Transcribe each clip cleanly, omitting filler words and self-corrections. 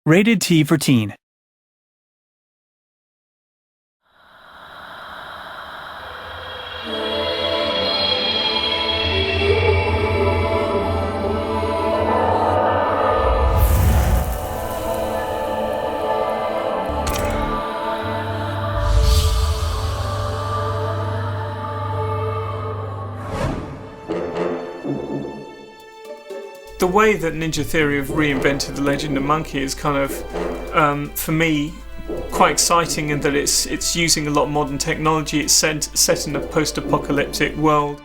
Rated T for Teen. The way that Ninja Theory have reinvented The Legend of Monkey is kind of, for me, quite exciting in that it's using a lot of modern technology. It's set in a post-apocalyptic world.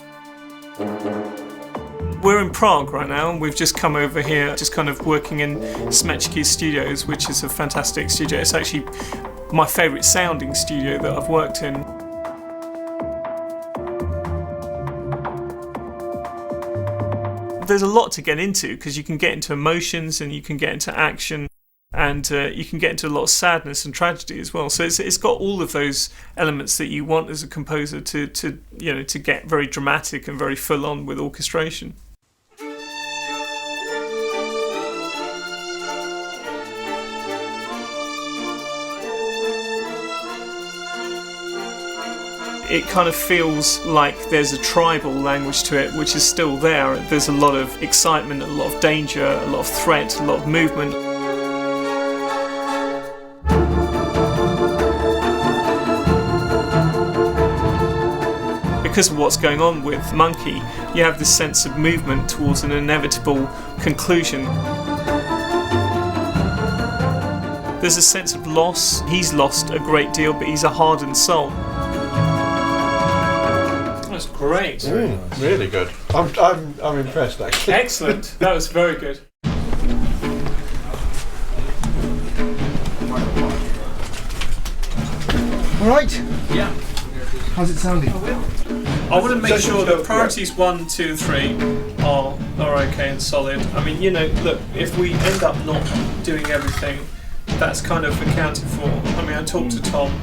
We're in Prague right now, and we've just come over here, just kind of working in Smečky Studios, which is a fantastic studio. It's actually my favourite sounding studio that I've worked in. There's a lot to get into because you can get into emotions and you can get into action and you can get into a lot of sadness and tragedy as well. So it's got all of those elements that you want as a composer to get very dramatic and very full on with orchestration. It kind of feels like there's a tribal language to it, which is still there. There's a lot of excitement, a lot of danger, a lot of threat, a lot of movement. Because of what's going on with Monkey, you have this sense of movement towards an inevitable conclusion. There's a sense of loss. He's lost a great deal, but he's a hardened soul. That's great. Really good. I'm impressed, actually. Excellent. That was very good. All right. Yeah. How's it sounding? I want to make sure that priorities 1, 2, 3 are okay and solid. I mean, look, if we end up not doing everything, that's kind of accounted for. I mean, I talked to Tom.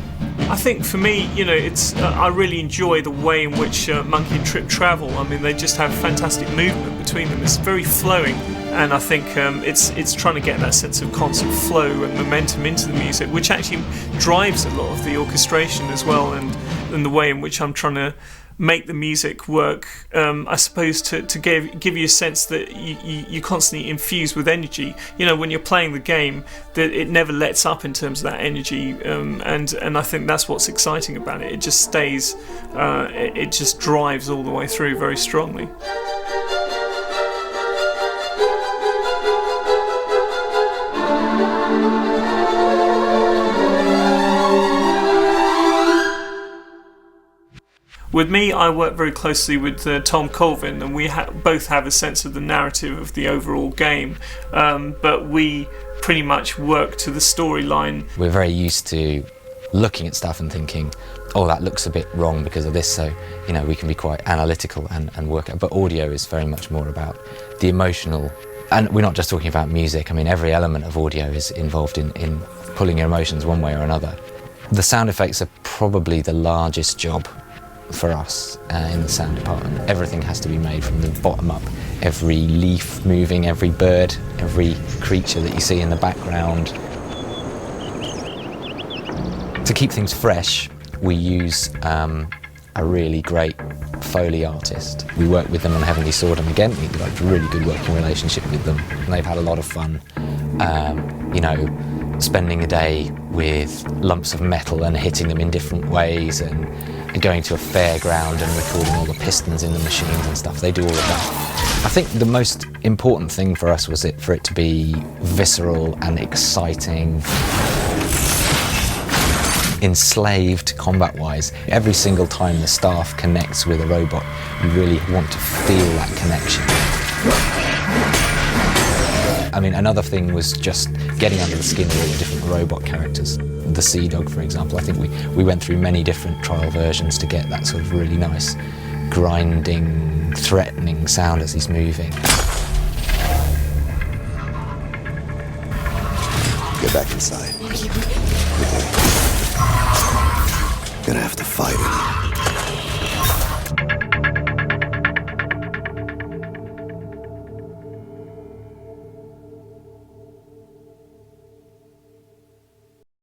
I think for me, it's I really enjoy the way in which Monkey and Trip travel. I mean, they just have fantastic movement between them. It's very flowing, and I think it's trying to get that sense of constant flow and momentum into the music, which actually drives a lot of the orchestration as well, and the way in which I'm trying to make the music work, I suppose, to give you a sense that you constantly infuse with energy. When you're playing the game, that it never lets up in terms of that energy, and I think that's what's exciting about it. It just stays, it just drives all the way through very strongly. With me, I work very closely with Tom Colvin, and we both have a sense of the narrative of the overall game, but we pretty much work to the storyline. We're very used to looking at stuff and thinking, oh, that looks a bit wrong because of this, so we can be quite analytical and work out. But audio is very much more about the emotional, and we're not just talking about music. I mean, every element of audio is involved in pulling your emotions one way or another. The sound effects are probably the largest job for us in the sound department. Everything has to be made from the bottom up. Every leaf moving, every bird, every creature that you see in the background. To keep things fresh, we use a really great Foley artist. We work with them on Heavenly Sword, and again, we've got a really good working relationship with them. And they've had a lot of fun, spending a day with lumps of metal and hitting them in different ways, and going to a fairground and recording all the pistons in the machines and stuff. They do all of that. I think the most important thing for us was for it to be visceral and exciting, enslaved combat-wise. Every single time the staff connects with a robot, you really want to feel that connection. I mean, another thing was just getting under the skin of all the different robot characters. The Sea Dog, for example, I think we went through many different trial versions to get that sort of really nice, grinding, threatening sound as he's moving. Get back inside. Gonna have to fight it.